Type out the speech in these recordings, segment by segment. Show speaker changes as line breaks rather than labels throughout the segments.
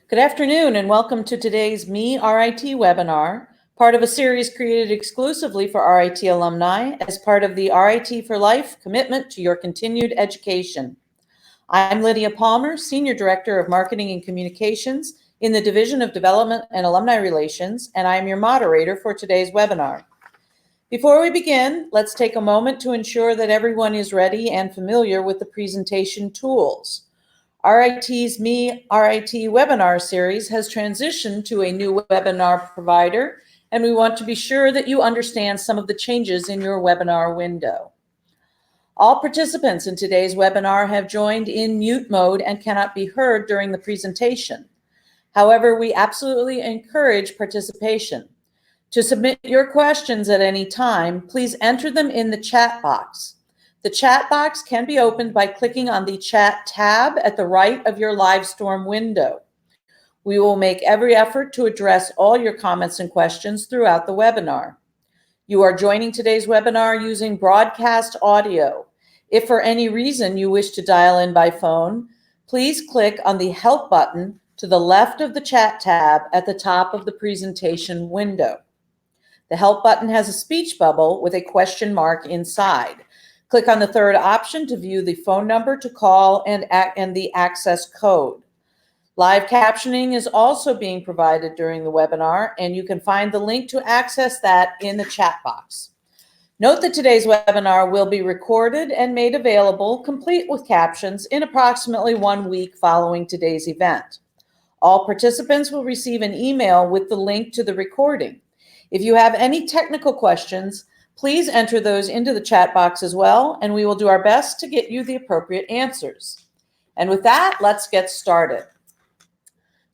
Good afternoon and welcome to today's Me RIT webinar, part of a series created exclusively for RIT alumni as part of the RIT for Life commitment to your continued education. I'm Lydia Palmer, Senior Director of Marketing and Communications in the Division of Development and Alumni Relations, and I am your moderator for today's webinar. Before we begin, let's take a moment to ensure that everyone is ready and familiar with the presentation tools. RIT's Me RIT webinar series has transitioned to a new webinar provider, and we want to be sure that you understand some of the changes in your webinar window. All participants in today's webinar have joined in mute mode and cannot be heard during the presentation. However, we absolutely encourage participation. To submit your questions at any time, please enter them in the chat box. The chat box can be opened by clicking on the chat tab at the right of your Livestorm window. We will make every effort to address all your comments and questions throughout the webinar. You are joining today's webinar using broadcast audio. If for any reason you wish to dial in by phone, please click on the Help button to the left of the chat tab at the top of the presentation window. The Help button has a speech bubble with a question mark inside. Click on the third option to view the phone number to call and the access code. Live captioning is also being provided during the webinar, and you can find the link to access that in the chat box. Note that today's webinar will be recorded and made available, complete with captions, in approximately 1 week following today's event. All participants will receive an email with the link to the recording. If you have any technical questions, please enter those into the chat box as well, and we will do our best to get you the appropriate answers. And with that, let's get started.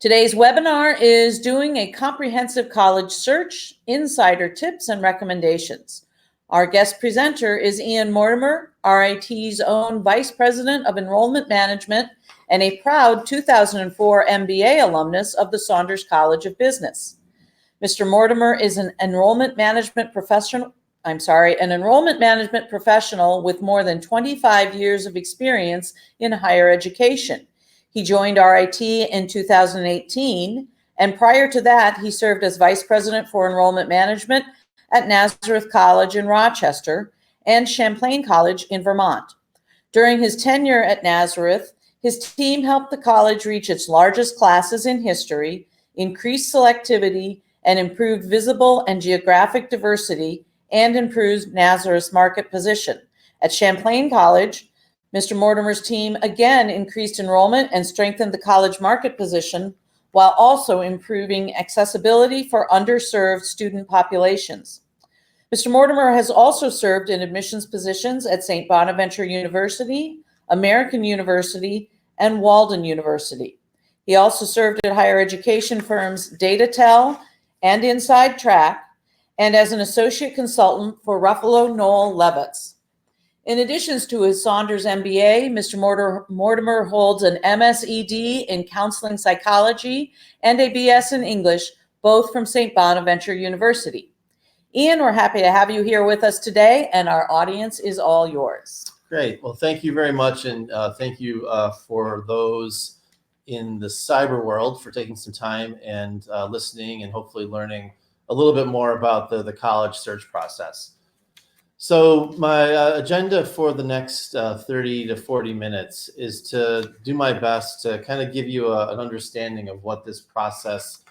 Today's webinar is doing a comprehensive college search, insider tips, and recommendations. Our guest presenter is Ian Mortimer, RIT's own Vice President of Enrollment Management and a proud 2004 MBA alumnus of the Saunders College of Business. Mr. Mortimer is an enrollment management professional with more than 25 years of experience in higher education. He joined RIT in 2018, and prior to that, he served as Vice President for Enrollment Management at Nazareth College in Rochester and Champlain College in Vermont. During his tenure at Nazareth, his team helped the college reach its largest classes in history, increase selectivity, and improved visible and geographic diversity, and improved Nazareth's market position. At Champlain College, Mr. Mortimer's team again increased enrollment and strengthened the college market position while also improving accessibility for underserved student populations. Mr. Mortimer has also served in admissions positions at St. Bonaventure University, American University, and Walden University. He also served at higher education firms DataTel and Inside Track, and as an associate consultant for Ruffalo Noel Levitz. In addition to his Saunders MBA, Mr. Mortimer holds an MSED in counseling psychology and a BS in English, both from St. Bonaventure University. Ian, we're happy to have you here with us today, and our audience is all yours.
Great. Well, thank you very much, and thank you for those in the cyber world for taking some time and listening and hopefully learning a little bit more about the college search process. So my agenda for the next 30 to 40 minutes is to do my best to kind of give you an understanding of what this process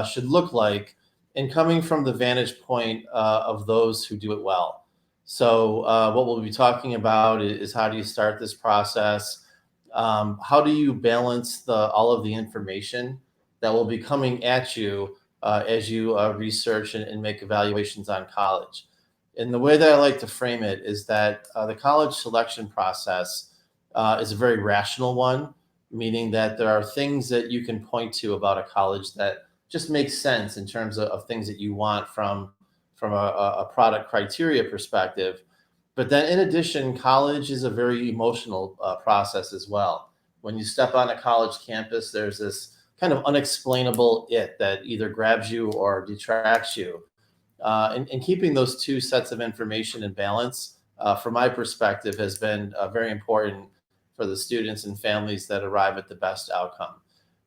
should look like, and coming from the vantage point of those who do it well. So what we'll be talking about is how do you start this process? How do you balance all of the information that will be coming at you as you research and make evaluations on college? And the way that I like to frame it is that the college selection process is a very rational one, meaning that there are things that you can point to about a college that just makes sense in terms of things that you want from a product criteria perspective. But then in addition, college is a very emotional process as well. When you step on a college campus, there's this kind of unexplainable it that either grabs you or detracts you. And keeping those two sets of information in balance, from my perspective, has been very important for the students and families that arrive at the best outcome.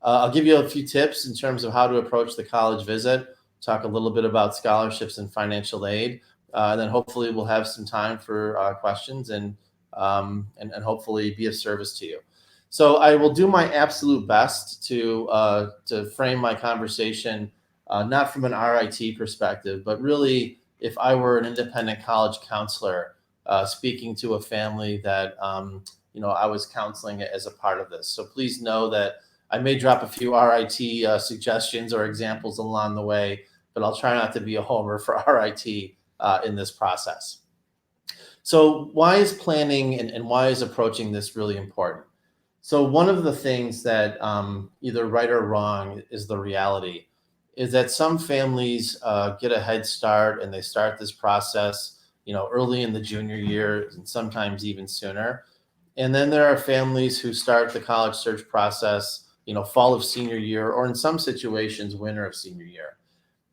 I'll give you a few tips in terms of how to approach the college visit, talk a little bit about scholarships and financial aid, and then hopefully we'll have some time for questions and hopefully be of service to you. So I will do my absolute best to frame my conversation not from an RIT perspective, but really if I were an independent college counselor speaking to a family that I was counseling as a part of this. So please know that I may drop a few RIT suggestions or examples along the way, but I'll try not to be a homer for RIT in this process. So why is planning and why is approaching this really important? So one of the things that either right or wrong is the reality is that some families get a head start and they start this process, early in the junior year and sometimes even sooner. And then there are families who start the college search process, fall of senior year, or in some situations, winter of senior year.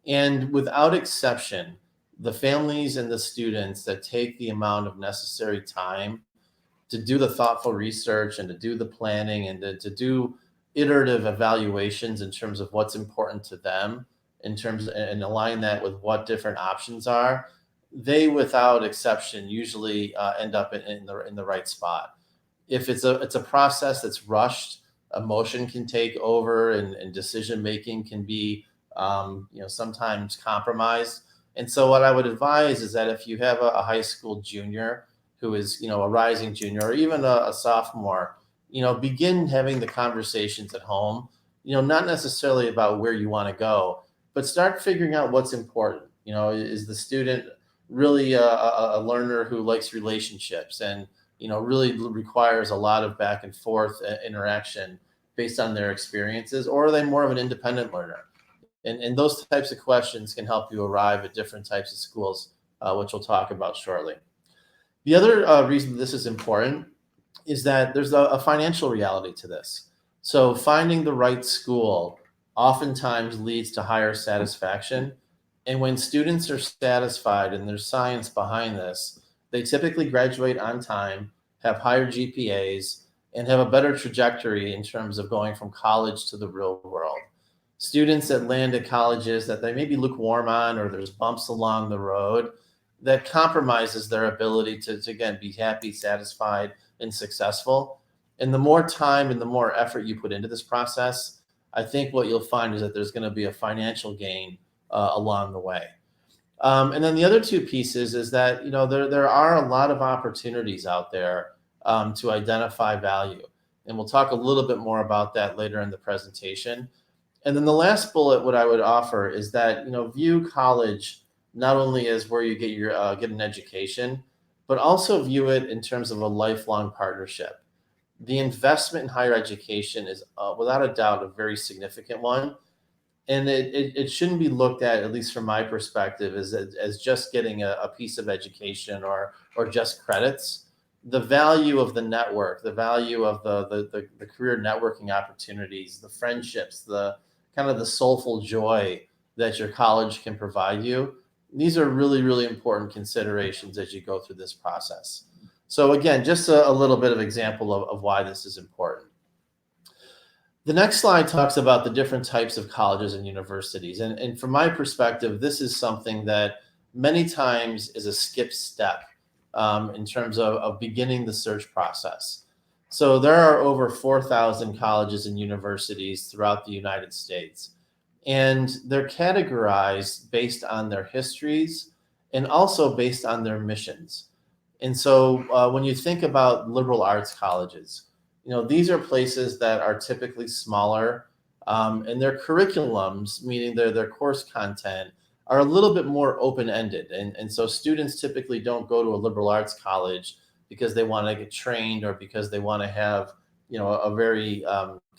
And without exception, the families and the students that take the amount of necessary time to do the thoughtful research and to do the planning and to do iterative evaluations in terms of what's important to them in terms and align that with what different options are, they without exception usually end up in the right spot. If it's a process that's rushed, emotion can take over and decision making can be sometimes compromised. And so what I would advise is that if you have a high school junior who is a rising junior or even a sophomore, begin having the conversations at home, not necessarily about where you want to go, but start figuring out what's important. Is the student really a learner who likes relationships and really requires a lot of back and forth interaction based on their experiences, or are they more of an independent learner? And those types of questions can help you arrive at different types of schools, which we'll talk about shortly. The other reason this is important is that there's a financial reality to this. So finding the right school oftentimes leads to higher satisfaction. And when students are satisfied and there's science behind this, they typically graduate on time, have higher GPAs, and have a better trajectory in terms of going from college to the real world. Students that land at colleges that they maybe lukewarm on or there's bumps along the road, that compromises their ability to again, be happy, satisfied, and successful. And the more time and the more effort you put into this process, I think what you'll find is that there's going to be a financial gain along the way. And then the other two pieces is that there are a lot of opportunities out there to identify value, and we'll talk a little bit more about that later in the presentation. And then the last bullet, what I would offer is that view college not only as where you get an education, but also view it in terms of a lifelong partnership. The investment in higher education is without a doubt a very significant one. And it shouldn't be looked at least from my perspective, as just getting a piece of education or just credits. The value of the network, the value of the career networking opportunities, the friendships, the kind of the soulful joy that your college can provide you. These are really, really important considerations as you go through this process. So again, just a little bit of example of why this is important. The next slide talks about the different types of colleges and universities. And from my perspective, this is something that many times is a skip step in terms of beginning the search process. So there are over 4,000 colleges and universities throughout the United States. And they're categorized based on their histories and also based on their missions. And so when you think about liberal arts colleges, these are places that are typically smaller, and their curriculums, meaning their course content, are a little bit more open-ended. And so students typically don't go to a liberal arts college because they want to get trained or because they want to have, a very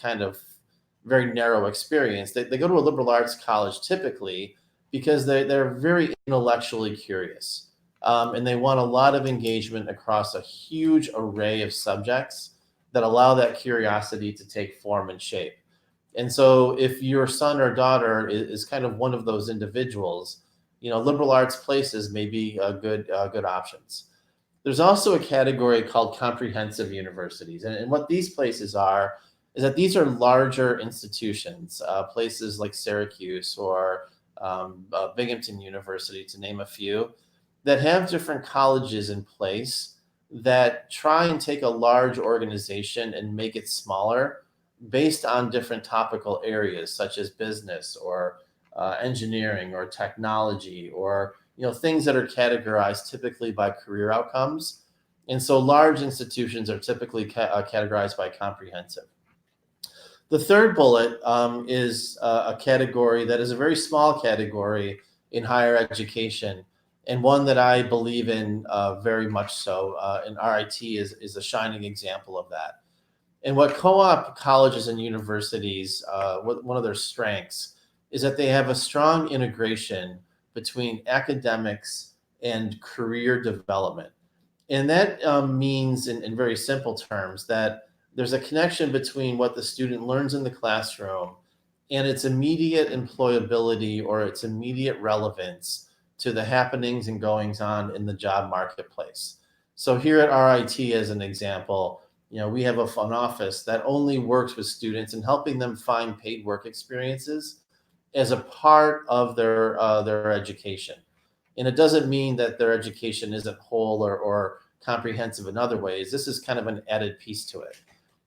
kind of very narrow experience. They go to a liberal arts college typically because they're very intellectually curious. And they want a lot of engagement across a huge array of subjects that allow that curiosity to take form and shape. And so if your son or daughter is kind of one of those individuals, liberal arts places may be good options. There's also a category called comprehensive universities. And what these places are is that these are larger institutions, places like Syracuse or Binghamton University, to name a few, that have different colleges in place that try and take a large organization and make it smaller based on different topical areas such as business or engineering or technology, or things that are categorized typically by career outcomes. And so large institutions are typically categorized by comprehensive. The third bullet is a category that is a very small category in higher education, and one that I believe in very much so. And RIT is a shining example of that. And what co-op colleges and universities, one of their strengths is that they have a strong integration between academics and career development. And that means, in very simple terms, that there's a connection between what the student learns in the classroom and its immediate employability or its immediate relevance to the happenings and goings on in the job marketplace. So here at RIT, as an example, we have an office that only works with students and helping them find paid work experiences as a part of their education. And it doesn't mean that their education isn't whole or comprehensive in other ways. This is kind of an added piece to it.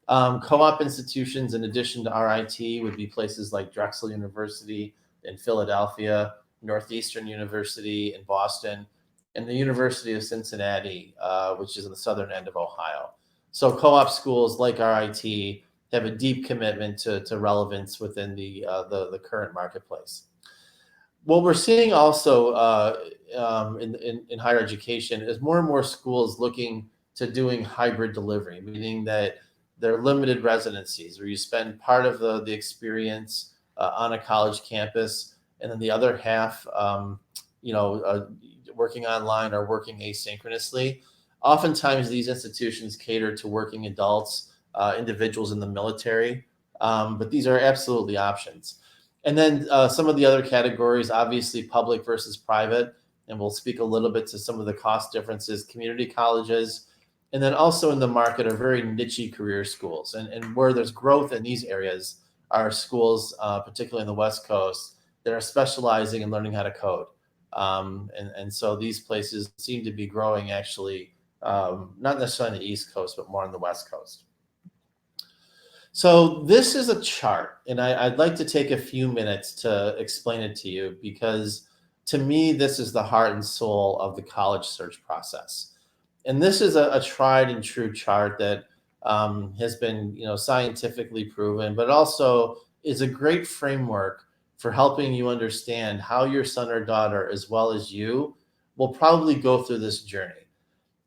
Co-op institutions, in addition to RIT, would be places like Drexel University in Philadelphia, Northeastern University in Boston, and the University of Cincinnati, which is in the southern end of Ohio. So co-op schools like RIT have a deep commitment to relevance within the current marketplace. What we're seeing also in higher education is more and more schools looking to doing hybrid delivery, meaning that they're limited residencies where you spend part of the experience on a college campus, and then the other half, working online or working asynchronously. Oftentimes, these institutions cater to working adults, individuals in the military, but these are absolutely options. And then some of the other categories, obviously public versus private, and we'll speak a little bit to some of the cost differences, community colleges, and then also in the market are very niche career schools. And where there's growth in these areas are schools, particularly in the West Coast, that are specializing in learning how to code. And so these places seem to be growing actually, not necessarily on the East Coast, but more on the West Coast. So this is a chart, and I'd like to take a few minutes to explain it to you, because to me, this is the heart and soul of the college search process. And this is a tried and true chart that has been scientifically proven, but also is a great framework for helping you understand how your son or daughter, as well as you, will probably go through this journey.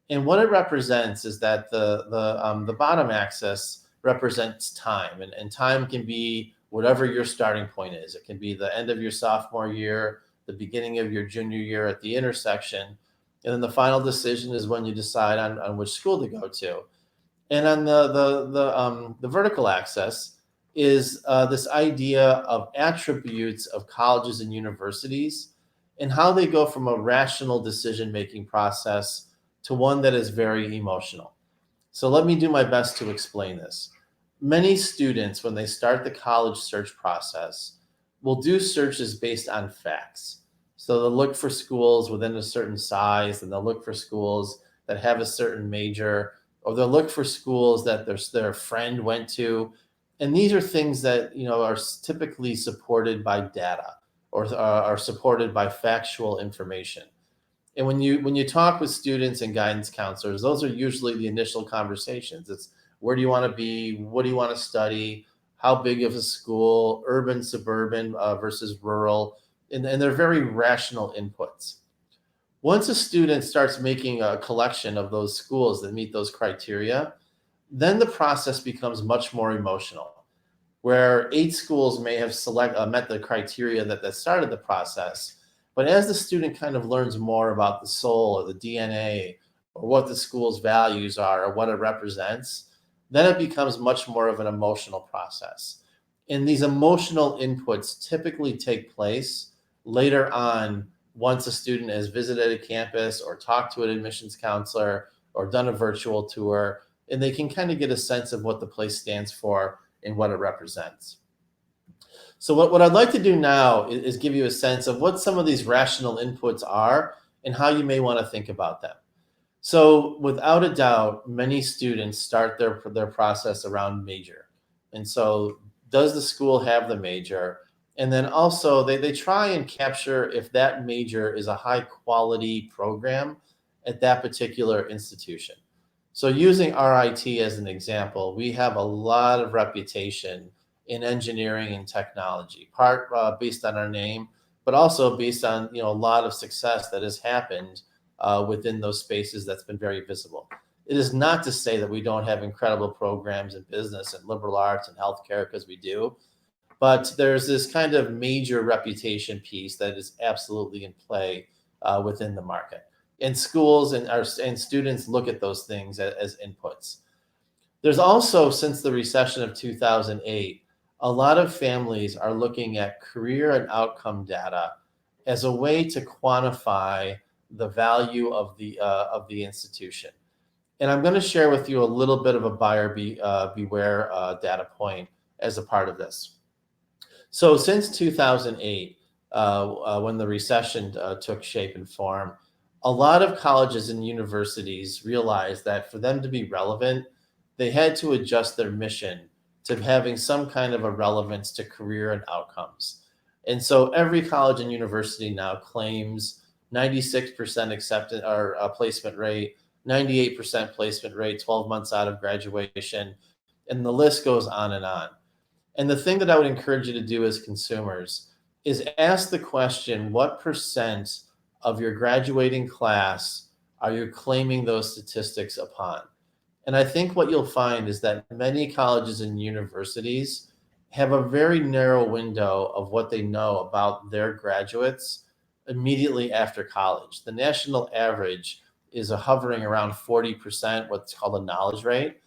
And what it represents is that the bottom axis represents time, and time can be whatever your starting point is. It can be the end of your sophomore year, the beginning of your junior year at the intersection, and then the final decision is when you decide on which school to go to. And on the vertical axis is this idea of attributes of colleges and universities and how they go from a rational decision-making process to one that is very emotional. So let me do my best to explain this. Many students, when they start the college search process, will do searches based on facts. So they'll look for schools within a certain size, and they'll look for schools that have a certain major, or they'll look for schools that their friend went to. And these are things that are typically supported by data or are supported by factual information. And when you talk with students and guidance counselors, those are usually the initial conversations. It's where do you want to be? What do you want to study? How big of a school? Urban, suburban versus rural? And they're very rational inputs. Once a student starts making a collection of those schools that meet those criteria, then the process becomes much more emotional, where 8 schools may have met the criteria that started the process. But as the student kind of learns more about the soul or the DNA or what the school's values are or what it represents, then it becomes much more of an emotional process. And these emotional inputs typically take place later on once a student has visited a campus or talked to an admissions counselor or done a virtual tour, and they can kind of get a sense of what the place stands for and what it represents. So what I'd like to do now is give you a sense of what some of these rational inputs are and how you may want to think about them. So without a doubt, many students start their process around major. And so does the school have the major? And then also they try and capture if that major is a high quality program at that particular institution. So using RIT as an example, we have a lot of reputation in engineering and technology, part based on our name, but also based on a lot of success that has happened within those spaces that's been very visible. It is not to say that we don't have incredible programs in business and liberal arts and healthcare, because we do, but there's this kind of major reputation piece that is absolutely in play within the market. And schools and students look at those things as inputs. There's also, since the recession of 2008, a lot of families are looking at career and outcome data as a way to quantify the value of the institution. And I'm going to share with you a little bit of a buyer beware data point as a part of this. So since 2008, when the recession took shape and form, a lot of colleges and universities realized that for them to be relevant, they had to adjust their mission to having some kind of a relevance to career and outcomes. And so every college and university now claims 96% acceptance or placement rate, 98% placement rate, 12 months out of graduation, and the list goes on and on. And the thing that I would encourage you to do as consumers is ask the question, what percent of your graduating class are you claiming those statistics upon? And I think what you'll find is that many colleges and universities have a very narrow window of what they know about their graduates immediately after college. The national average is hovering around 40%, what's called a knowledge rate.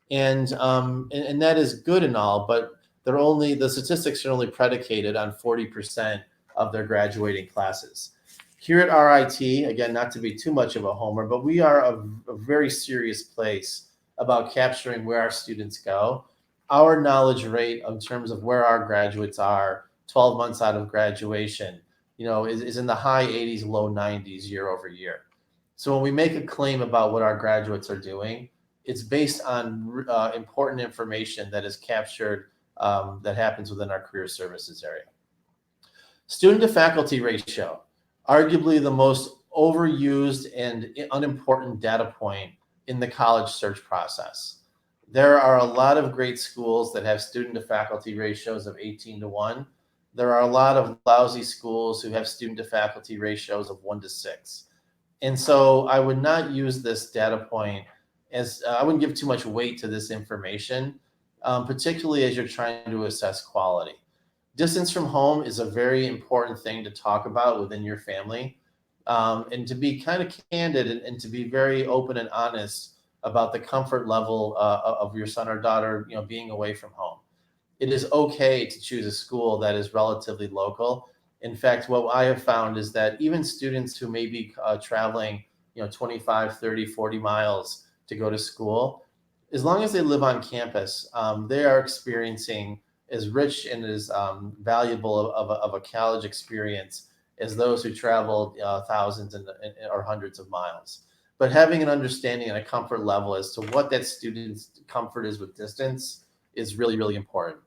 And that is good and all, but the statistics are only predicated on 40% of their graduating classes. Here at RIT, again, not to be too much of a homer, but we are a very serious place about capturing where our students go. Our knowledge rate in terms of where our graduates are 12 months out of graduation, is in the high 80s, low 90s year over year. So when we make a claim about what our graduates are doing, it's based on important information that is captured that happens within our career services area. Student to faculty ratio, arguably the most overused and unimportant data point in the college search process. There are a lot of great schools that have student to faculty ratios of 18:1. There are a lot of lousy schools who have student to faculty ratios of 1:6. And so I would not use this data point I wouldn't give too much weight to this information, particularly as you're trying to assess quality. Distance from home is a very important thing to talk about within your family, and to be kind of candid and to be very open and honest about the comfort level of your son or daughter, being away from home. It is okay to choose a school that is relatively local. In fact, what I have found is that even students who may be traveling, 25, 30, 40 miles to go to school, as long as they live on campus, they are experiencing as rich and as valuable of a college experience as those who traveled thousands or hundreds of miles. But having an understanding and a comfort level as to what that student's comfort is with distance is really, really important.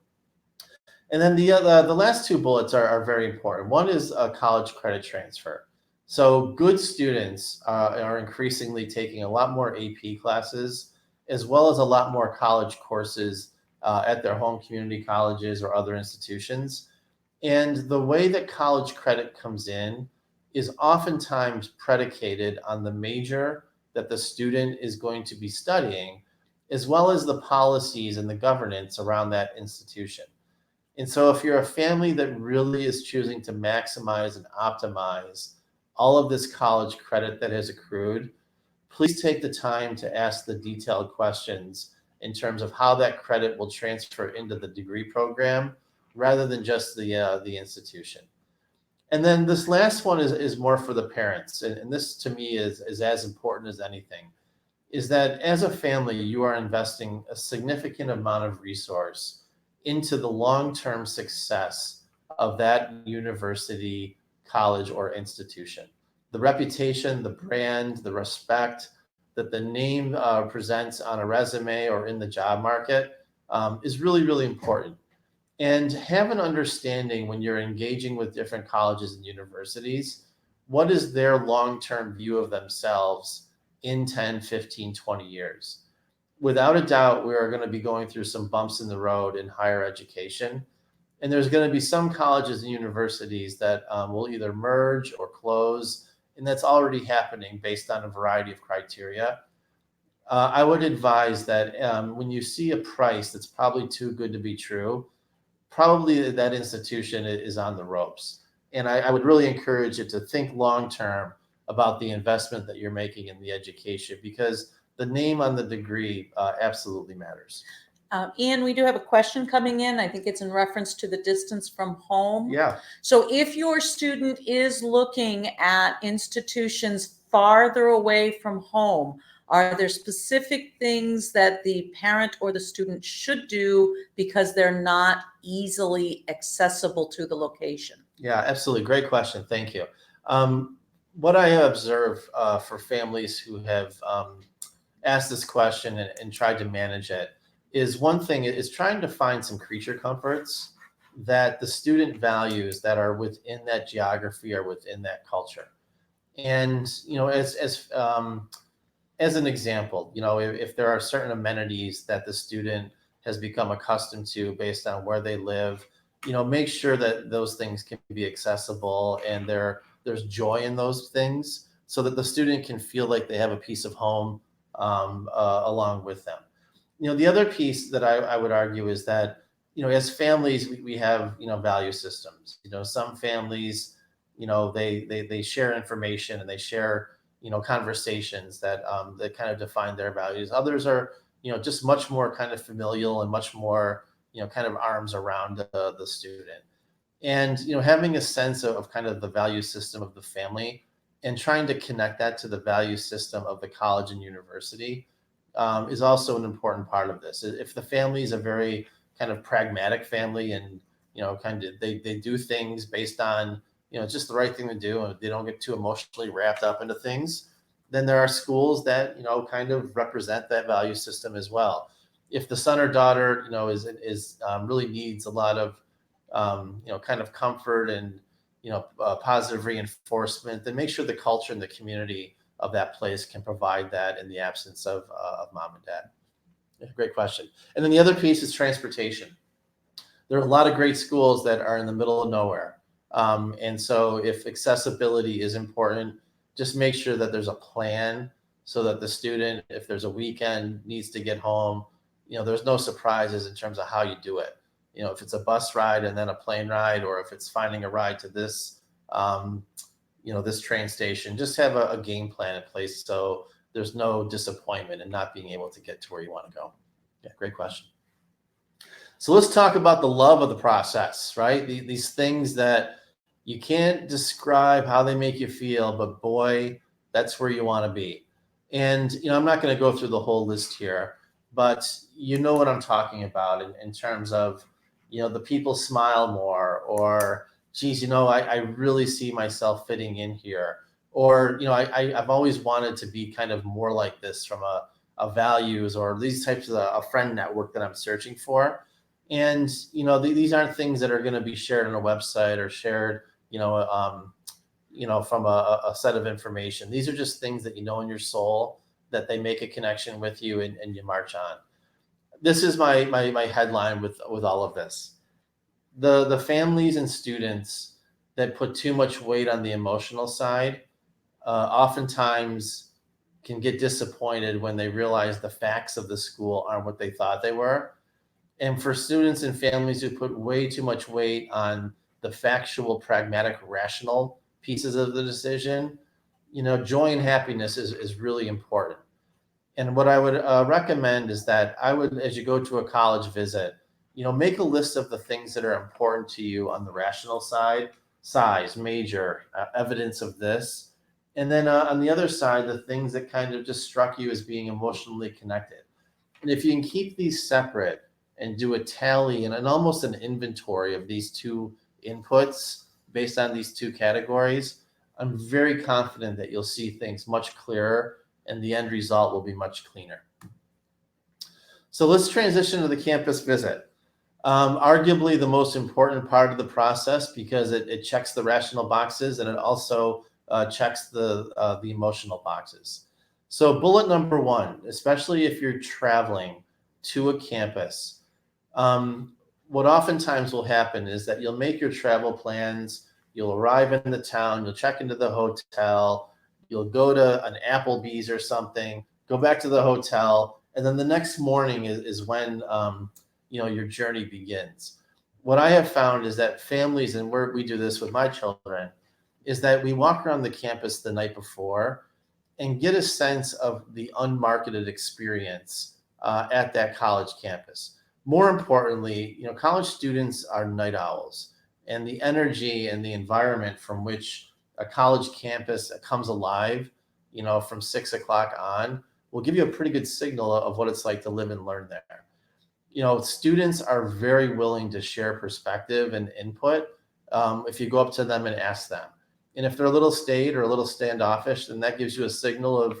And then the last two bullets are very important. One is a college credit transfer. So good students are increasingly taking a lot more AP classes, as well as a lot more college courses at their home community colleges or other institutions. And the way that college credit comes in is oftentimes predicated on the major that the student is going to be studying, as well as the policies and the governance around that institution. And so if you're a family that really is choosing to maximize and optimize all of this college credit that has accrued, please take the time to ask the detailed questions in terms of how that credit will transfer into the degree program rather than just the institution. And then this last one is more for the parents. And this to me is as important as anything, is that as a family, you are investing a significant amount of resource into the long-term success of that university, college, or institution. The reputation, the brand, the respect that the name presents on a resume or in the job market is really, really important. And have an understanding when you're engaging with different colleges and universities, what is their long-term view of themselves in 10, 15, 20 years? Without a doubt, we are going to be going through some bumps in the road in higher education. And there's going to be some colleges and universities that will either merge or close. And that's already happening based on a variety of criteria. I would advise that when you see a price that's probably too good to be true, probably that institution is on the ropes. And I would really encourage you to think long term about the investment that you're making in the education, because the name on the degree absolutely matters.
Ian, we do have a question coming in. I think it's in reference to the distance from home.
Yeah.
So if your student is looking at institutions farther away from home, are there specific things that the parent or the student should do because they're not easily accessible to the location?
Yeah, absolutely. Great question. Thank you. What I observe for families who have asked this question and tried to manage it is, one thing is trying to find some creature comforts that the student values that are within that geography or within that culture. And, as an example, if there are certain amenities that the student has become accustomed to based on where they live, make sure that those things can be accessible and there's joy in those things so that the student can feel like they have a piece of home along with them. The other piece that I would argue is that, as families, we have, value systems. Some families, they share information and they share, conversations that kind of define their values. Others are, just much more kind of familial and much more, kind of arms around the student. And, having a sense of kind of the value system of the family and trying to connect that to the value system of the college and university is also an important part of this. If the family is a very kind of pragmatic family and, kind of they do things based on, it's just the right thing to do and they don't get too emotionally wrapped up into things, then there are schools that, kind of represent that value system as well. If the son or daughter, is really needs a lot of, kind of comfort and, positive reinforcement, then make sure the culture and the community of that place can provide that in the absence of mom and dad. Yeah, great question. And then the other piece is transportation. There are a lot of great schools that are in the middle of nowhere. And so if accessibility is important, just make sure that there's a plan so that the student, if there's a weekend, needs to get home, there's no surprises in terms of how you do it. If it's a bus ride and then a plane ride, or if it's finding a ride to this, this train station, just have a game plan in place so there's no disappointment in not being able to get to where you want to go. Yeah, great question. So let's talk about the love of the process, right? These things that you can't describe how they make you feel, but boy, that's where you want to be. And, I'm not going to go through the whole list here, but you know what I'm talking about in terms of, the people smile more, or, geez, I really see myself fitting in here. Or, I've always wanted to be kind of more like this from a values, or these types of a friend network that I'm searching for. And, these aren't things that are going to be shared on a website or shared, from a set of information. These are just things that in your soul, that they make a connection with you and you march on. This is my headline with all of this. The families and students that put too much weight on the emotional side oftentimes can get disappointed when they realize the facts of the school aren't what they thought they were. And for students and families who put way too much weight on the factual, pragmatic, rational pieces of the decision, joy and happiness is really important. And what I would recommend is that as you go to a college visit, make a list of the things that are important to you on the rational side: size, major, evidence of this. And then on the other side, the things that kind of just struck you as being emotionally connected. And if you can keep these separate, and do a tally and almost an inventory of these two inputs based on these two categories, I'm very confident that you'll see things much clearer and the end result will be much cleaner. So let's transition to the campus visit. Arguably the most important part of the process because it checks the rational boxes and it also checks the emotional boxes. So bullet number one, especially if you're traveling to a campus, what oftentimes will happen is that you'll make your travel plans, you'll arrive in the town, you'll check into the hotel, you'll go to an Applebee's or something, go back to the hotel, and then the next morning is when your journey begins. What I have found is that families, and we do this with my children, is that we walk around the campus the night before and get a sense of the unmarketed experience at that college campus. More importantly, college students are night owls, and the energy and the environment from which a college campus comes alive, from 6 o'clock on, will give you a pretty good signal of what it's like to live and learn there. Students are very willing to share perspective and input if you go up to them and ask them. And if they're a little staid or a little standoffish, then that gives you a signal of,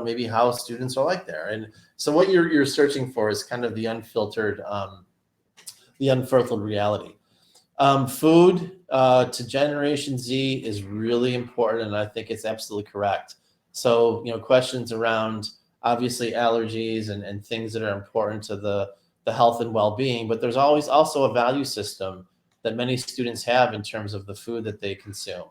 maybe how students are like there. And so what you're searching for is kind of the unfiltered reality. Food to Generation Z is really important, and I think it's absolutely correct. So, questions around obviously allergies and things that are important to the health and well-being, but there's always also a value system that many students have in terms of the food that they consume.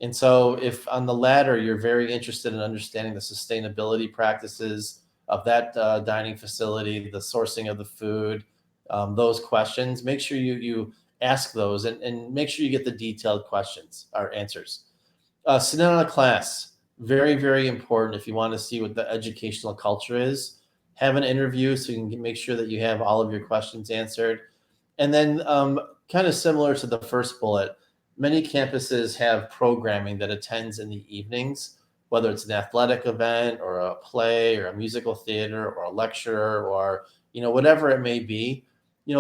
And so if on the latter, you're very interested in understanding the sustainability practices of that dining facility, the sourcing of the food, those questions, make sure you ask those and make sure you get the detailed questions or answers. Sit down on a class, very, very important if you want to see what the educational culture is. Have an interview so you can make sure that you have all of your questions answered. And then kind of similar to the first bullet, many campuses have programming that attends in the evenings, whether it's an athletic event or a play or a musical theater or a lecture or, whatever it may be.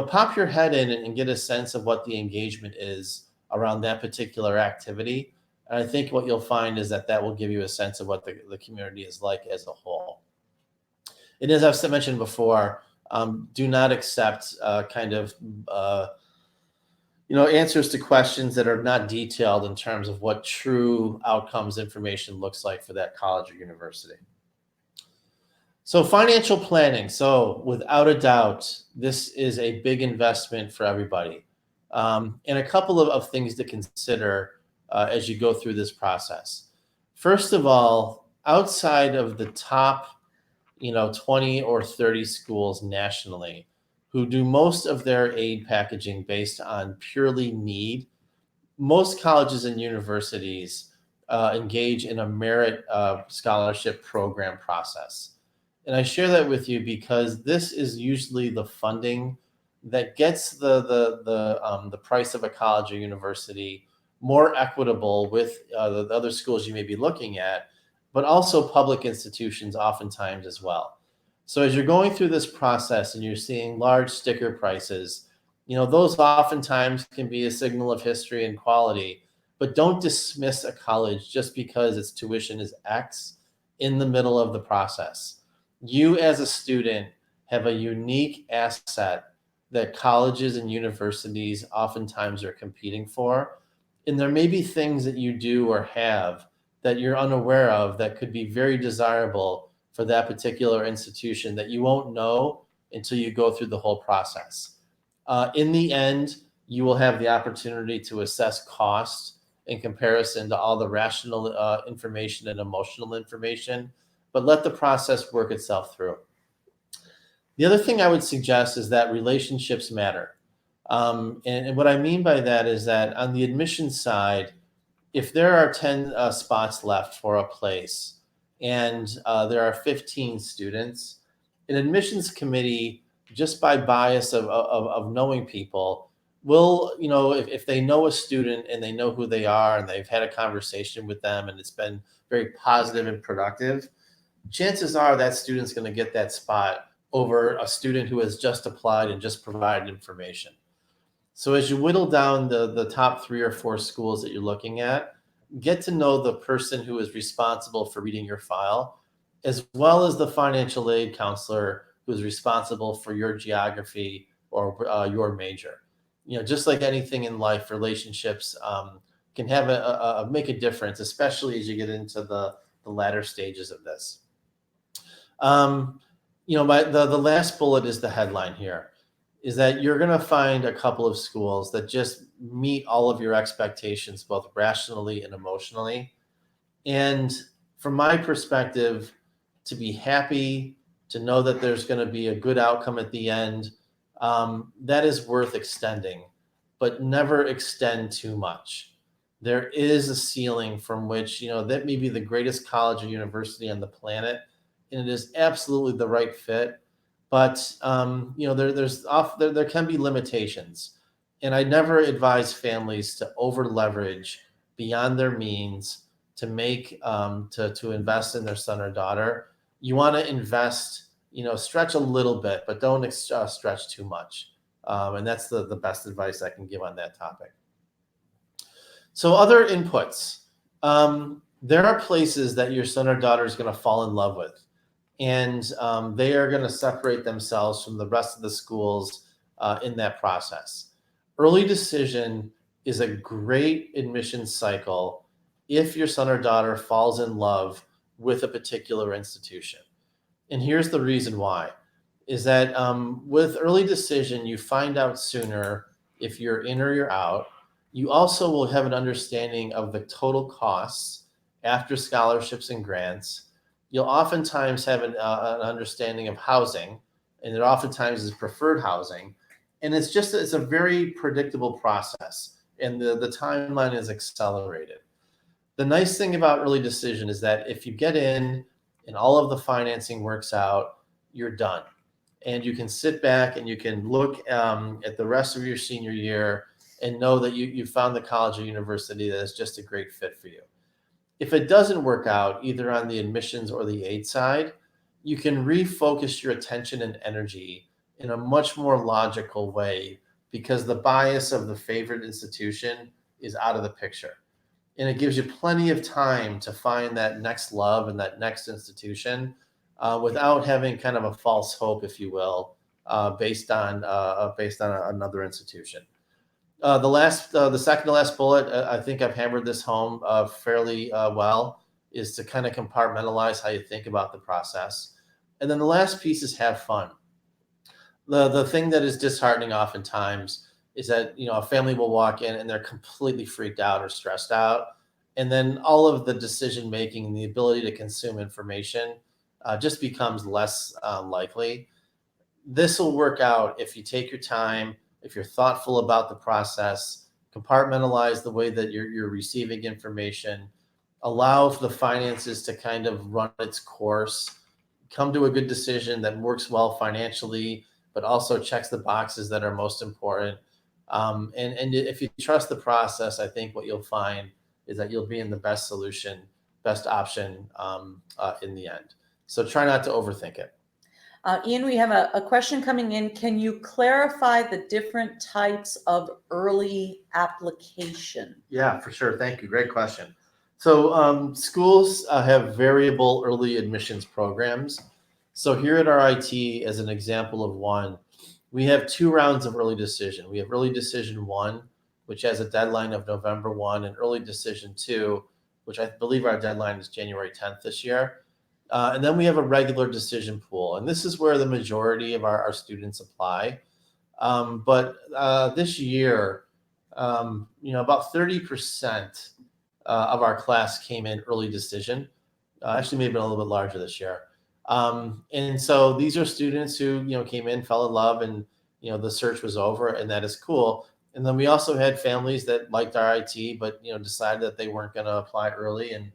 Pop your head in and get a sense of what the engagement is around that particular activity. And I think what you'll find is that will give you a sense of what the community is like as a whole. And as I've mentioned before, do not accept answers to questions that are not detailed in terms of what true outcomes information looks like for that college or university. So financial planning. So without a doubt, this is a big investment for everybody. And a couple of things to consider as you go through this process. First of all, outside of the top 20 or 30 schools nationally who do most of their aid packaging based on purely need, most colleges and universities engage in a merit scholarship program process. And I share that with you because this is usually the funding that gets the price of a college or university more equitable with the other schools you may be looking at, but also public institutions oftentimes as well. So as you're going through this process and you're seeing large sticker prices, those oftentimes can be a signal of history and quality, but don't dismiss a college just because its tuition is X in the middle of the process. You as a student have a unique asset that colleges and universities oftentimes are competing for. And there may be things that you do or have that you're unaware of that could be very desirable for that particular institution that you won't know until you go through the whole process. In the end, you will have the opportunity to assess cost in comparison to all the rational information and emotional information, but let the process work itself through. The other thing I would suggest is that relationships matter. And what I mean by that is that on the admissions side, if there are 10 spots left for a place and there are 15 students, an admissions committee, just by bias of knowing people, will, if they know a student and they know who they are and they've had a conversation with them and it's been very positive and productive, chances are that student's going to get that spot over a student who has just applied and just provided information. So as you whittle down the top 3 or 4 schools that you're looking at, get to know the person who is responsible for reading your file, as well as the financial aid counselor who is responsible for your geography or your major. Just like anything in life, relationships can have make a difference, especially as you get into the latter stages of this. The last bullet is the headline here, is that you're going to find a couple of schools that just meet all of your expectations, both rationally and emotionally. And from my perspective, to be happy, to know that there's going to be a good outcome at the end, that is worth extending, but never extend too much. There is a ceiling from which, that may be the greatest college or university on the planet, and it is absolutely the right fit. But there can be limitations, and I never advise families to over leverage beyond their means to make to invest in their son or daughter. You want to invest, stretch a little bit, but don't stretch too much. And that's the best advice I can give on that topic. So other inputs. There are places that your son or daughter is going to fall in love with, and they are going to separate themselves from the rest of the schools in that process. Early decision is a great admission cycle if your son or daughter falls in love with a particular institution. And here's the reason why, is that with early decision, you find out sooner if you're in or you're out. You also will have an understanding of the total costs after scholarships and grants. You'll oftentimes have an understanding of housing, and it oftentimes is preferred housing. And it's a very predictable process, and the timeline is accelerated. The nice thing about early decision is that if you get in and all of the financing works out, you're done. And you can sit back and you can look at the rest of your senior year and know that you found the college or university that is just a great fit for you. If it doesn't work out, either on the admissions or the aid side, you can refocus your attention and energy in a much more logical way, because the bias of the favorite institution is out of the picture. And it gives you plenty of time to find that next love and that next institution without having kind of a false hope, if you will, based on another institution. The second to last bullet, I think I've hammered this home fairly well, is to kind of compartmentalize how you think about the process. And then the last piece is have fun. The thing that is disheartening oftentimes is that, a family will walk in and they're completely freaked out or stressed out. And then all of the decision making and the ability to consume information just becomes less likely. This will work out if you take your time, if you're thoughtful about the process, compartmentalize the way that you're receiving information, allow for the finances to kind of run its course, come to a good decision that works well financially, but also checks the boxes that are most important. And if you trust the process, I think what you'll find is that you'll be in the best solution, best option in the end. So try not to overthink it.
Ian, we have a question coming in. Can you clarify the different types of early application?
Yeah, for sure. Thank you. Great question. So schools have variable early admissions programs. So here at RIT, as an example of one, we have 2 rounds of early decision. We have early decision 1, which has a deadline of November 1, and early decision 2, which I believe our deadline is January 10th this year. And then we have a regular decision pool, and this is where the majority of our students apply. But this year, about 30% of our class came in early decision. Actually, maybe a little bit larger this year. And so these are students who, came in, fell in love, and, the search was over, and that is cool. And then we also had families that liked RIT, but, decided that they weren't going to apply early, and,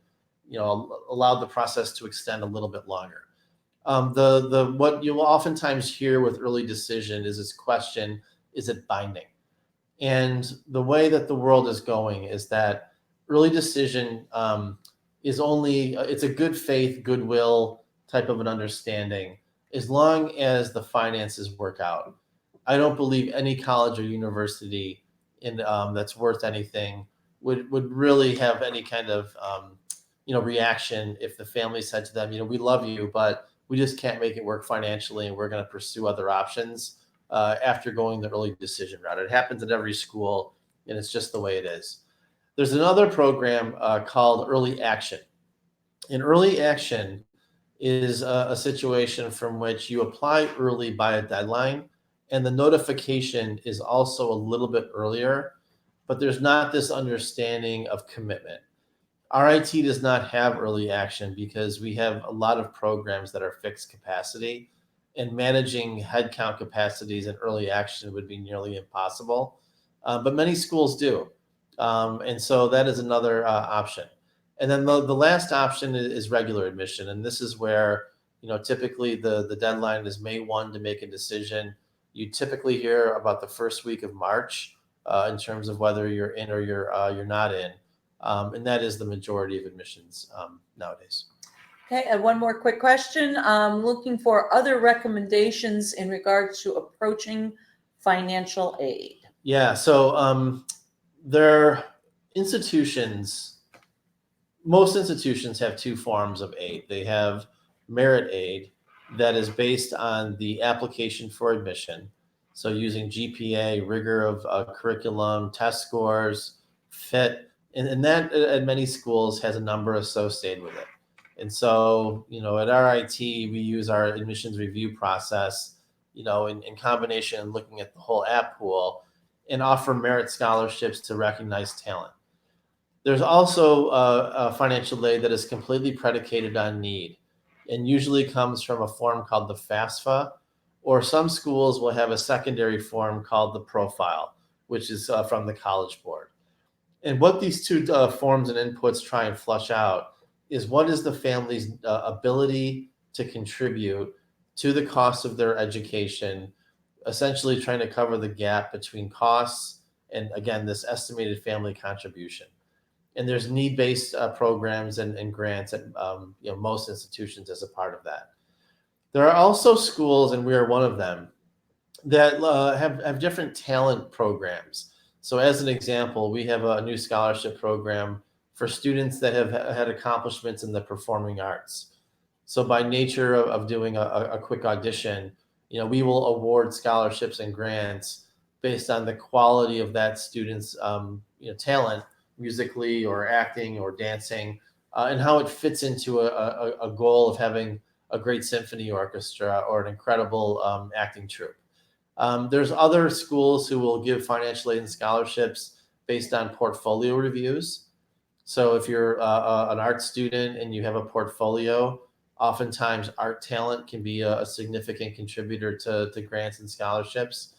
allowed the process to extend a little bit longer. What you will oftentimes hear with early decision is this question, is it binding? And the way that the world is going is that early decision is only, it's a good faith, goodwill type of an understanding. as long as the finances work out. I don't believe any college or university that's worth anything would really have any kind of reaction if the family said to them, we love you, but we just can't make it work financially, and we're going to pursue other options after going the early decision route. It happens at every school, and it's just the way it is. There's another program called Early Action. And Early Action is a situation from which you apply early by a deadline, and the notification is also a little bit earlier, but there's not this understanding of commitment. RIT does not have early action because we have a lot of programs that are fixed capacity, and managing headcount capacities in early action would be nearly impossible. But many schools do. And so that is another option. And then the last option is regular admission. And this is where, typically the deadline is May 1 to make a decision. You typically hear about the first week of March in terms of whether you're in or you're not in. And that is the majority of admissions nowadays.
Okay, and one more quick question. Looking for other recommendations in regards to approaching financial aid.
Yeah, so there institutions, most institutions have two forms of aid. They have merit aid that is based on the application for admission. So using GPA, rigor of curriculum, test scores, fit, and that at many schools has a number associated with it. And so, at RIT, we use our admissions review process, in combination and looking at the whole app pool, and offer merit scholarships to recognize talent. There's also a financial aid that is completely predicated on need and usually comes from a form called the FAFSA, or some schools will have a secondary form called the profile, which is from the College Board. And what these two forms and inputs try and flush out is what is the family's ability to contribute to the cost of their education, essentially trying to cover the gap between costs and, again, this estimated family contribution. And there's need-based programs and grants at most institutions as a part of that. There are also schools, and we are one of them, that have different talent programs. So as an example, we have a new scholarship program for students that have had accomplishments in the performing arts. So by nature of doing a quick audition, we will award scholarships and grants based on the quality of that student's talent, musically or acting or dancing, and how it fits into a goal of having a great symphony orchestra or an incredible acting troupe. There's other schools who will give financial aid and scholarships based on portfolio reviews. So if you're an art student and you have a portfolio, oftentimes art talent can be a significant contributor to grants and scholarships.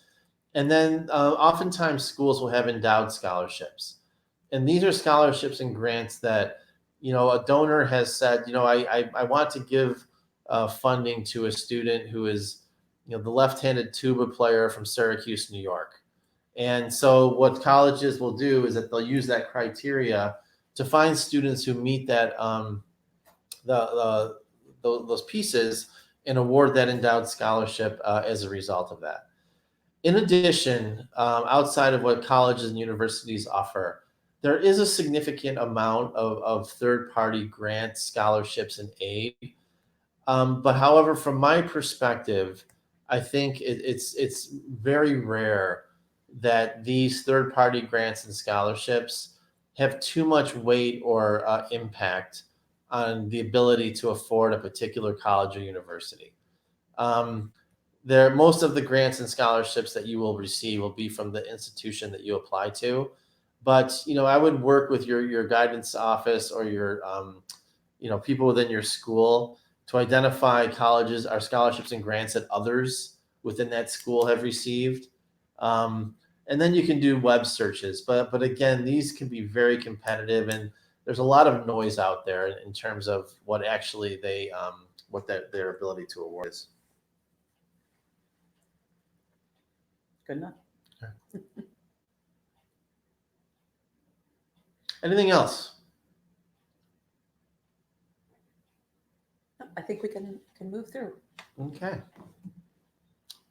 And then oftentimes schools will have endowed scholarships. And these are scholarships and grants that, a donor has said, I want to give funding to a student who is, the left-handed tuba player from Syracuse, New York. And so what colleges will do is that they'll use that criteria to find students who meet that those pieces and award that endowed scholarship as a result of that. In addition, outside of what colleges and universities offer, there is a significant amount of third-party grants, scholarships, and aid. But however, from my perspective, I think it's very rare that these third-party grants and scholarships have too much weight or impact on the ability to afford a particular college or university. Most of the grants and scholarships that you will receive will be from the institution that you apply to. But, I would work with your guidance office or your, people within your school to identify colleges or scholarships and grants that others within that school have received. And then you can do web searches. But again, these can be very competitive, and there's a lot of noise out there in terms of what actually what their ability to award is.
Good enough.
Okay. Anything else?
I think we can move through.
Okay.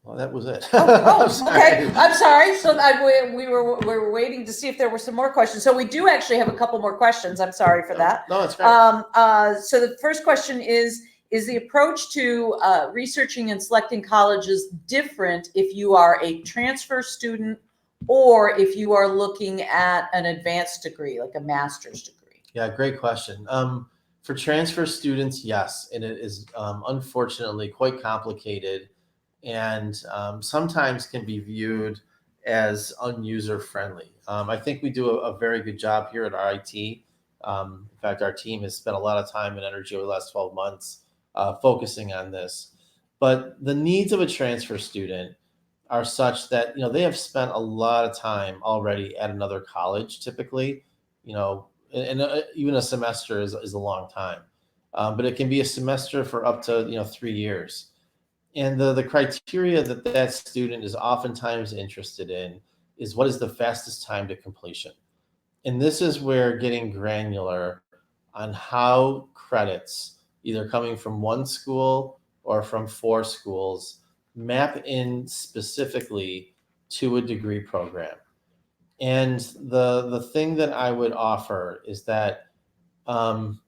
Well, that was it.
Okay. I'm sorry. So we were waiting to see if there were some more questions. So we do actually have a couple more questions. I'm sorry for that.
No, it's great.
So the first question is the approach to researching and selecting colleges different if you are a transfer student or if you are looking at an advanced degree, like a master's degree?
Yeah, great question. For transfer students, yes, and it is unfortunately quite complicated and sometimes can be viewed as unuser friendly. I think we do a very good job here at RIT. In fact, our team has spent a lot of time and energy over the last 12 months focusing on this. But the needs of a transfer student are such that they have spent a lot of time already at another college. Typically, and even a semester is a long time, but it can be a semester for up to 3 years. And the criteria that student is oftentimes interested in is what is the fastest time to completion. And this is where getting granular on how credits, either coming from one school or from four schools, map in specifically to a degree program. And the thing that I would offer is that um,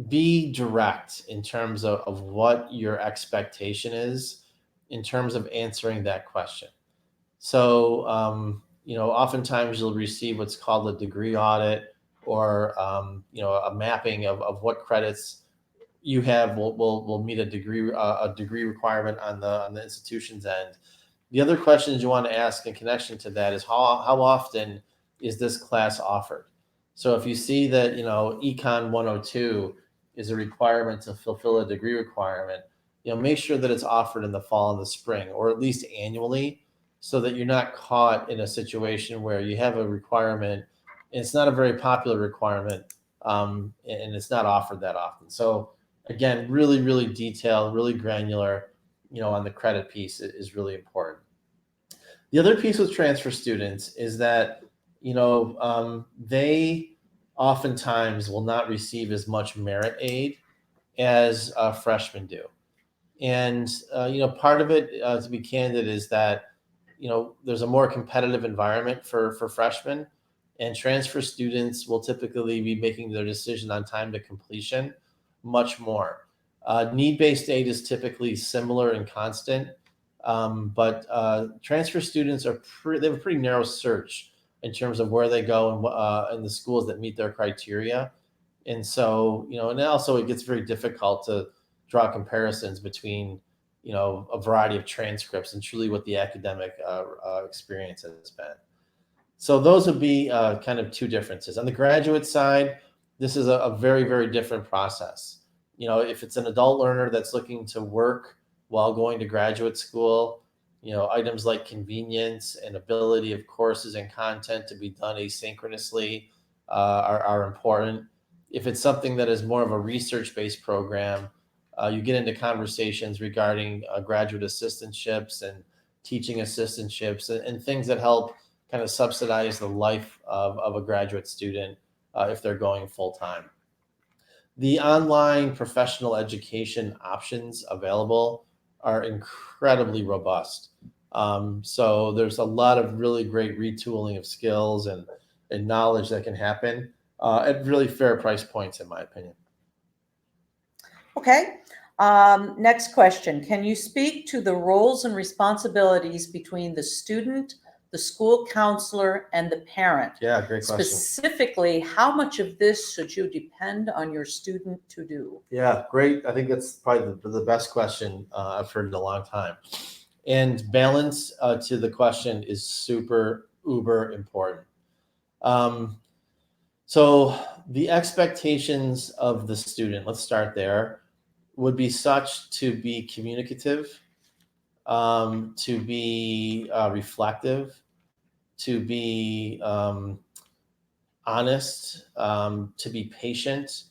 be direct in terms of what your expectation is in terms of answering that question. So, oftentimes you'll receive what's called a degree audit or, a mapping of what credits you have will meet a degree requirement on the institution's end. The other questions you want to ask in connection to that is how often is this class offered? So if you see that, Econ 102 is a requirement to fulfill a degree requirement, make sure that it's offered in the fall and the spring, or at least annually, so that you're not caught in a situation where you have a requirement and it's not a very popular requirement, and it's not offered that often. So again, really, really detailed, really granular, on the credit piece is really important. The other piece with transfer students is that, they oftentimes will not receive as much merit aid as freshmen do. And, part of it, to be candid, is that, there's a more competitive environment for freshmen, and transfer students will typically be making their decision on time to completion much more. Need-based aid is typically similar and constant, but transfer students they have a pretty narrow search in terms of where they go and the schools that meet their criteria. And so, and also it gets very difficult to draw comparisons between, a variety of transcripts and truly what the academic experience has been. So those would be kind of two differences. On the graduate side, this is a very, very different process. If it's an adult learner that's looking to work while going to graduate school, items like convenience and ability of courses and content to be done asynchronously are important. If it's something that is more of a research-based program, you get into conversations regarding graduate assistantships and teaching assistantships and things that help kind of subsidize the life of a graduate student if they're going full time. The online professional education options available are incredibly robust. So there's a lot of really great retooling of skills and knowledge that can happen at really fair price points, in my opinion.
Okay. Next question. Can you speak to the roles and responsibilities between the student, the school counselor, and the parent?
Yeah, great question.
Specifically, how much of this should you depend on your student to do?
Yeah, great. I think that's probably the best question I've heard in a long time. And balance to the question is super, uber important. So the expectations of the student, let's start there, would be such to be communicative, to be reflective, to be honest, to be patient.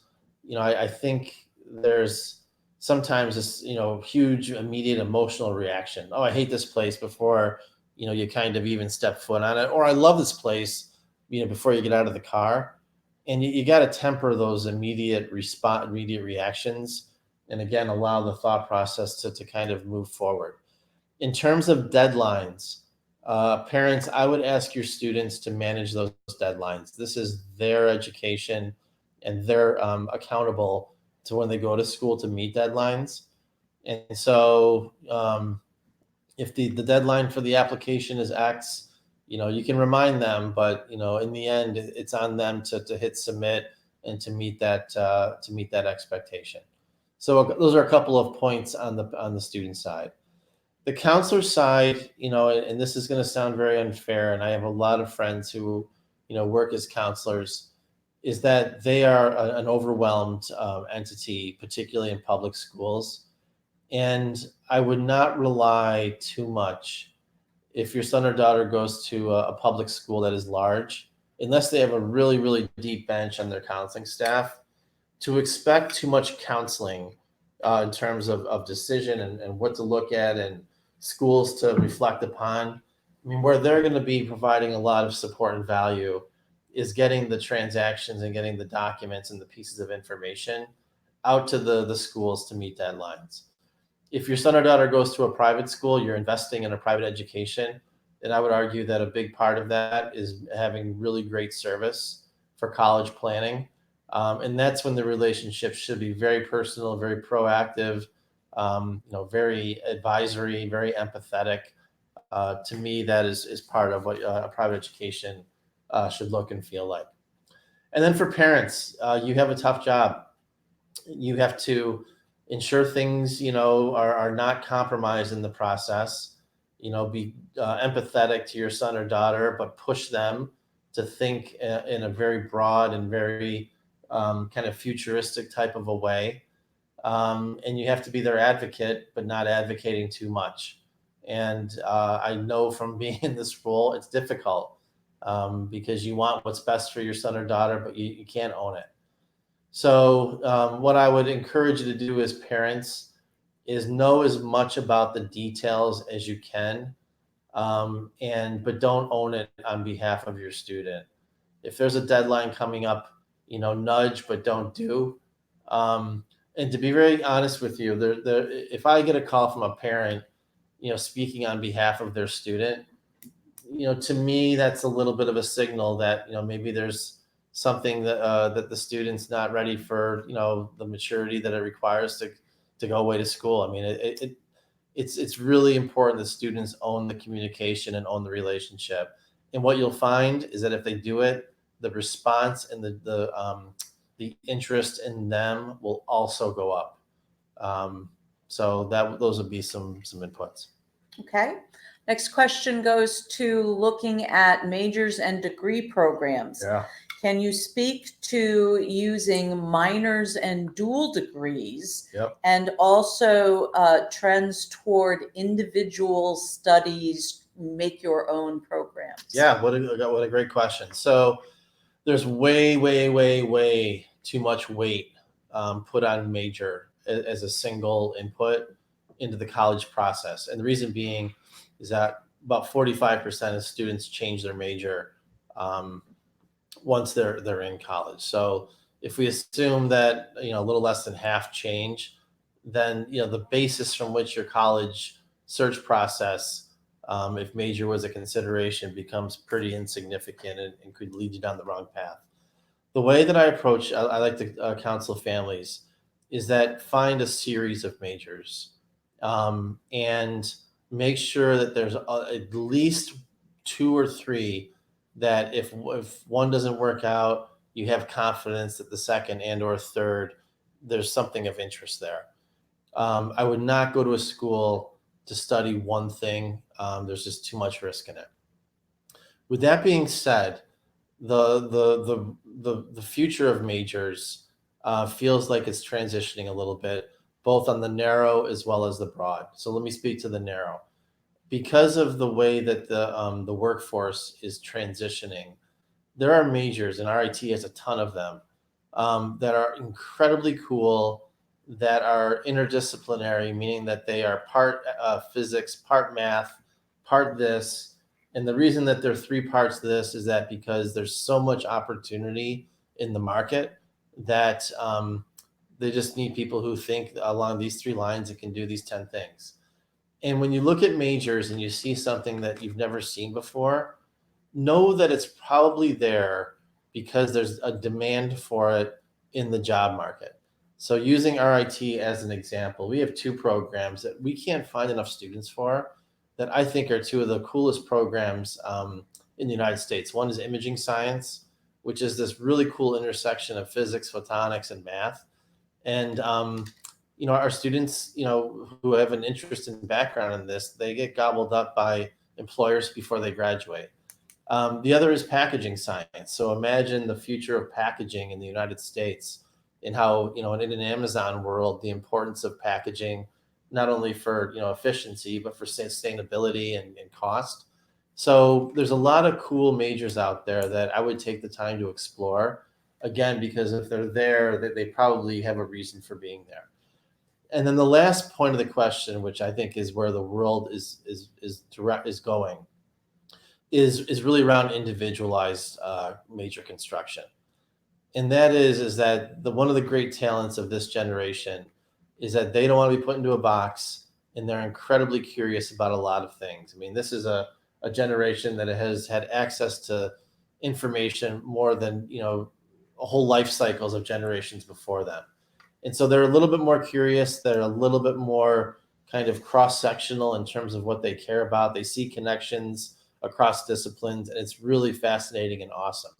I think there's sometimes this, huge immediate emotional reaction. Oh, I hate this place before, you kind of even step foot on it. Or I love this place, before you get out of the car. And you got to temper those immediate reactions and again, allow the thought process to kind of move forward. In terms of deadlines, parents, I would ask your students to manage those deadlines. This is their education, and they're accountable to when they go to school to meet deadlines. And so if the deadline for the application is X, you can remind them, but in the end, it's on them to hit submit and to meet that expectation. So those are a couple of points on the student side. The counselor side, and this is going to sound very unfair, and I have a lot of friends who, work as counselors, is that they are an overwhelmed entity, particularly in public schools. And I would not rely too much if your son or daughter goes to a public school that is large, unless they have a really, really deep bench on their counseling staff, to expect too much counseling in terms of decision and what to look at and schools to reflect upon. I mean, where they're going to be providing a lot of support and value is getting the transactions and getting the documents and the pieces of information out to the schools to meet deadlines. If your son or daughter goes to a private school, you're investing in a private education, and I would argue that a big part of that is having really great service for college planning. And that's when the relationship should be very personal, very proactive, very advisory, very empathetic. To me, that is part of what a private education should look and feel like. And then for parents, you have a tough job. You have to ensure things, are not compromised in the process. Be empathetic to your son or daughter, but push them to think in a very broad and very kind of futuristic type of a way. And you have to be their advocate, but not advocating too much. And I know from being in this role, it's difficult because you want what's best for your son or daughter, but you can't own it. So what I would encourage you to do as parents is know as much about the details as you can, but don't own it on behalf of your student. If there's a deadline coming up, nudge but don't do. And to be very honest with you, if I get a call from a parent, speaking on behalf of their student, to me that's a little bit of a signal that maybe there's something that the student's not ready for, the maturity that it requires to go away to school. I mean, it's really important that students own the communication and own the relationship. And what you'll find is that if they do it, the response and the interest in them will also go up. So those would be some inputs.
Okay. Next question goes to looking at majors and degree programs.
Yeah.
Can you speak to using minors and dual degrees?
Yep.
And also trends toward individual studies, make your own programs?
Yeah, what a great question. So there's way too much weight put on major as a single input into the college process. And the reason being is that about 45% of students change their major once they're in college. So if we assume that a little less than half change, then the basis from which your college search process, if major was a consideration, becomes pretty insignificant and could lead you down the wrong path. The way that I like to counsel families is that find a series of majors and make sure that there's at least 2 or 3 that if one doesn't work out, you have confidence that the second and or third, there's something of interest there. I would not go to a school to study one thing. There's just too much risk in it. With that being said, the future of majors feels like it's transitioning a little bit, both on the narrow as well as the broad. So let me speak to the narrow. Because of the way that the workforce is transitioning, there are majors, and RIT has a ton of them, that are incredibly cool, that are interdisciplinary, meaning that they are part physics, part math, part this. And the reason that there are 3 parts to this is that because there's so much opportunity in the market that They just need people who think along these 3 lines and can do these 10 things. And when you look at majors and you see something that you've never seen before, know that it's probably there because there's a demand for it in the job market. So using RIT as an example, we have 2 programs that we can't find enough students for that I think are 2 of the coolest programs in the United States. One is imaging science, which is this really cool intersection of physics, photonics, and math. And our students, who have an interest and background in this, they get gobbled up by employers before they graduate. The other is packaging science. So imagine the future of packaging in the United States and how, in an Amazon world, the importance of packaging, not only for, efficiency, but for sustainability and cost. So there's a lot of cool majors out there that I would take the time to explore. Again, because if they're there, they probably have a reason for being there. And then the last point of the question, which I think is where the world is going, is really around individualized major construction. And that is that one of the great talents of this generation is that they don't want to be put into a box, and they're incredibly curious about a lot of things. I mean, this is a generation that has had access to information more than, a whole life cycles of generations before them. And so they're a little bit more curious. They're a little bit more kind of cross-sectional in terms of what they care about. They see connections across disciplines, and it's really fascinating and awesome.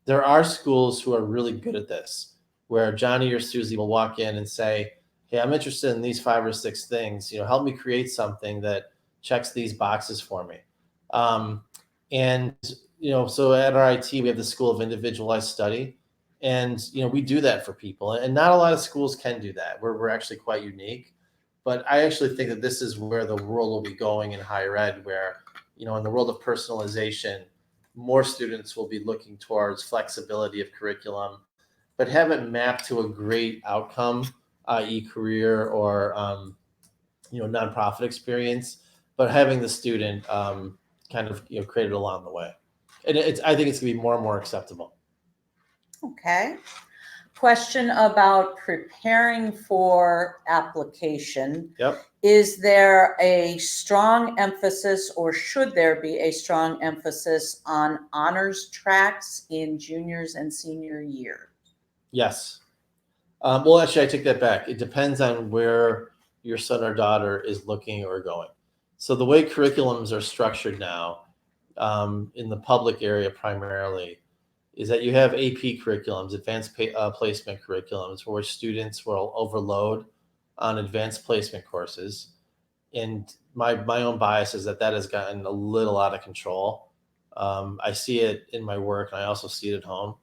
There are schools who are really good at this, where Johnny or Susie will walk in and say, hey, I'm interested in these 5 or 6 things, help me create something that checks these boxes for me. So at RIT, we have the School of Individualized Study, and, we do that for people, and not a lot of schools can do that. We're actually quite unique, but I actually think that this is where the world will be going in higher ed, where, in the world of personalization, more students will be looking towards flexibility of curriculum, but have it mapped to a great outcome, i.e. career or, nonprofit experience, but having the student kind of, created along the way. And I think it's gonna be more and more acceptable.
Okay. Question about preparing for application.
Yep.
Is there a strong emphasis, or should there be a strong emphasis on honors tracks in juniors and senior year?
Yes. Well, actually, I take that back. It depends on where your son or daughter is looking or going. So the way curriculums are structured now, in the public area primarily, is that you have AP curriculums, advanced placement curriculums, where students will overload on advanced placement courses. And my own bias is that has gotten a little out of control. I see it in my work, and I also see it at home.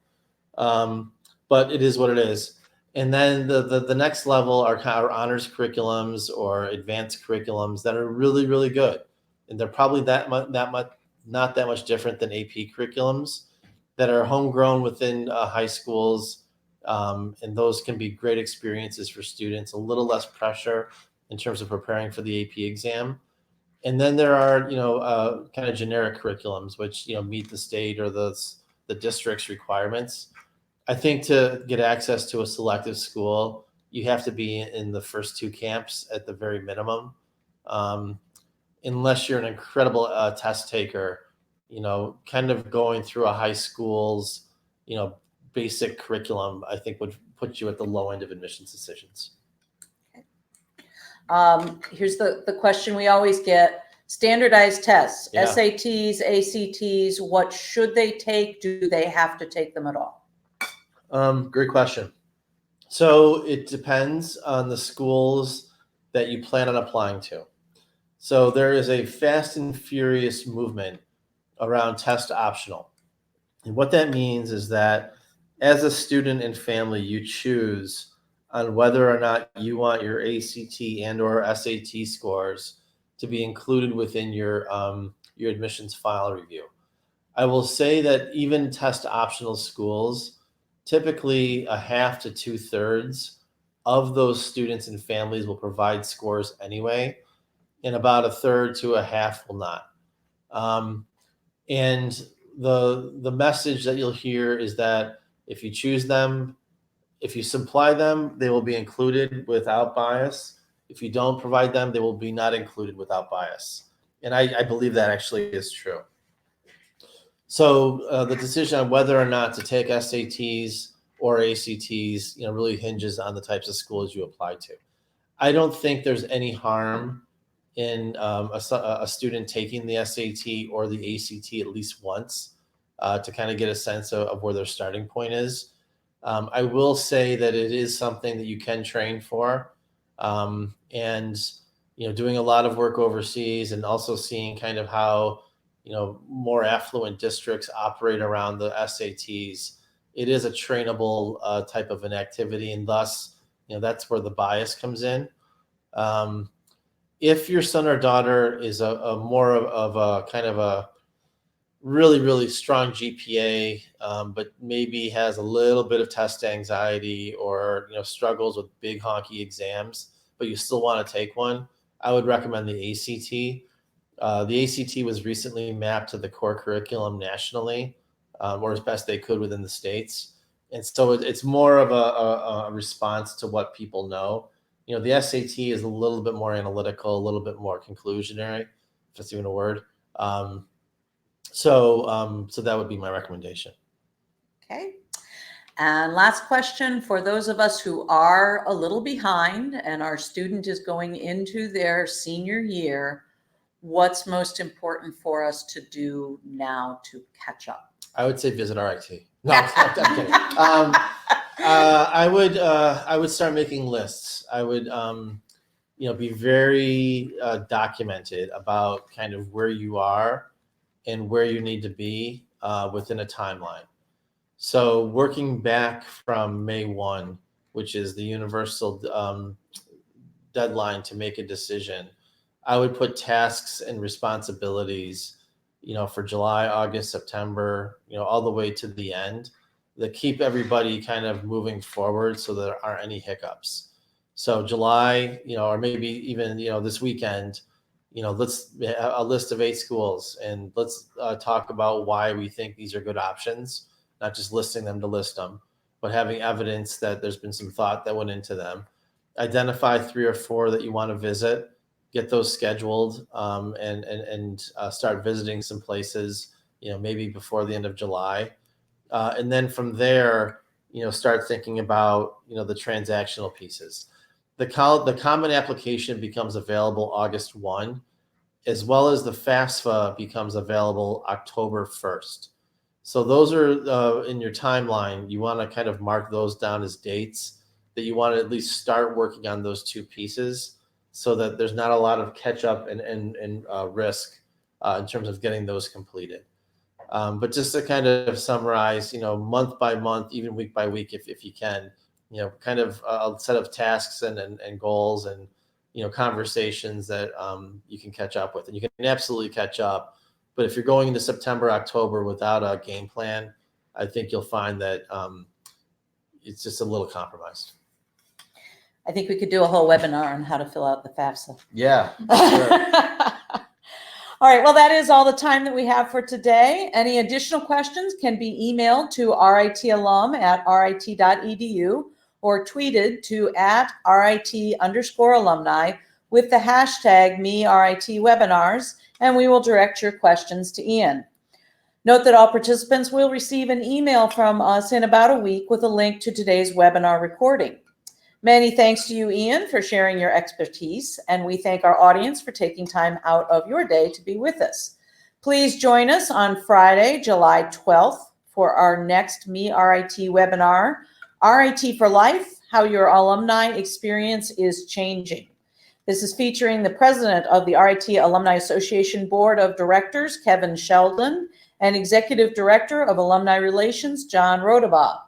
But it is what it is. And then the next level are kind of honors curriculums or advanced curriculums that are really, really good. And they're probably not that much different than AP curriculums that are homegrown within high schools. And those can be great experiences for students, a little less pressure in terms of preparing for the AP exam. And then there are, kind of generic curriculums, which, meet the state or the district's requirements. I think to get access to a selective school, you have to be in the first 2 camps at the very minimum. Unless you're an incredible test taker, kind of going through a high school's, basic curriculum, I think would put you at the low end of admissions decisions.
Here's the question we always get. Standardized tests,
Yeah.
SATs, ACTs, what should they take? Do they have to take them at all?
Great question. So it depends on the schools that you plan on applying to. So there is a fast and furious movement around test optional. And what that means is that as a student and family, you choose on whether or not you want your ACT and or SAT scores to be included within your admissions file review. I will say that even test optional schools, typically a half to 2/3 of those students and families will provide scores anyway, and about a third to a half will not. And the message that you'll hear is that if you choose them, If you supply them, they will be included without bias. If you don't provide them, they will be not included without bias. And I believe that actually is true. So the decision on whether or not to take SATs or ACTs, really hinges on the types of schools you apply to. I don't think there's any harm in a student taking the SAT or the ACT at least once to kind of get a sense of where their starting point is. I will say that it is something that you can train for, and doing a lot of work overseas and also seeing kind of how more affluent districts operate around the SATs. It is a trainable type of an activity, and thus that's where the bias comes in. If your son or daughter is a more of a kind of a really, really strong GPA, but maybe has a little bit of test anxiety or struggles with big honky exams, but you still want to take one, I would recommend the ACT. The ACT was recently mapped to the core curriculum nationally, or as best they could within the states. And so it's more of a response to what people know. The SAT is a little bit more analytical, a little bit more conclusionary, if that's even a word. So that would be my recommendation.
Okay. And last question for those of us who are a little behind and our student is going into their senior year, what's most important for us to do now to catch up?
I would say visit RIT. No, I'm kidding. I would start making lists. I would be very documented about kind of where you are and where you need to be within a timeline. So working back from May 1, which is the universal deadline to make a decision, I would put tasks and responsibilities, for July, August, September, all the way to the end, that keep everybody kind of moving forward so there aren't any hiccups. So July, or maybe even, this weekend, let's have a list of 8 schools and let's talk about why we think these are good options, not just listing them to list them, but having evidence that there's been some thought that went into them. Identify 3 or 4 that you want to visit, get those scheduled, and start visiting some places, maybe before the end of July. And then from there, start thinking about, the transactional pieces. The common application becomes available August 1, as well as the FAFSA becomes available October 1st. So those are in your timeline. You want to kind of mark those down as dates that you want to at least start working on those 2 pieces so that there's not a lot of catch up and risk in terms of getting those completed. But just to kind of summarize, month by month, even week by week, if you can, kind of a set of tasks and goals and, conversations that you can catch up with. And you can absolutely catch up. But if you're going into September, October without a game plan, I think you'll find that it's just a little compromised.
I think we could do a whole webinar on how to fill out the FAFSA.
Yeah, sure.
All right, well, that is all the time that we have for today. Any additional questions can be emailed to ritalum@rit.edu or tweeted to @RIT_alumni with the hashtag #MeRITWebinars, and we will direct your questions to Ian. Note that all participants will receive an email from us in about a week with a link to today's webinar recording. Many thanks to you, Ian, for sharing your expertise, and we thank our audience for taking time out of your day to be with us. Please join us on Friday, July 12th for our next MeRIT webinar, RIT for Life, How Your Alumni Experience is Changing. This is featuring the president of the RIT Alumni Association Board of Directors, Kevin Sheldon, and Executive Director of Alumni Relations, John Rodabaugh.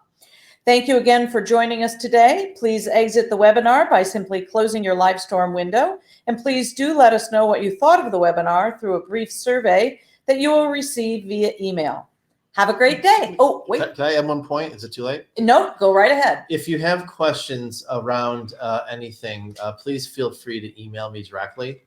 Thank you again for joining us today. Please exit the webinar by simply closing your Livestorm window, and please do let us know what you thought of the webinar through a brief survey that you will receive via email. Have a great day. Oh, wait.
Can I add one point? Is it too late?
No, go right ahead.
If you have questions around anything, please feel free to email me directly.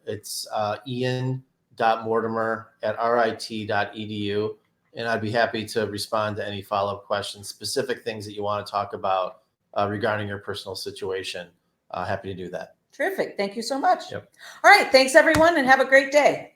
It's ian.mortimer@rit.edu. and I'd be happy to respond to any follow-up questions, specific things that you want to talk about regarding your personal situation. Happy to do that.
Terrific. Thank you so much.
Yep.
All right. Thanks, everyone, and have a great day.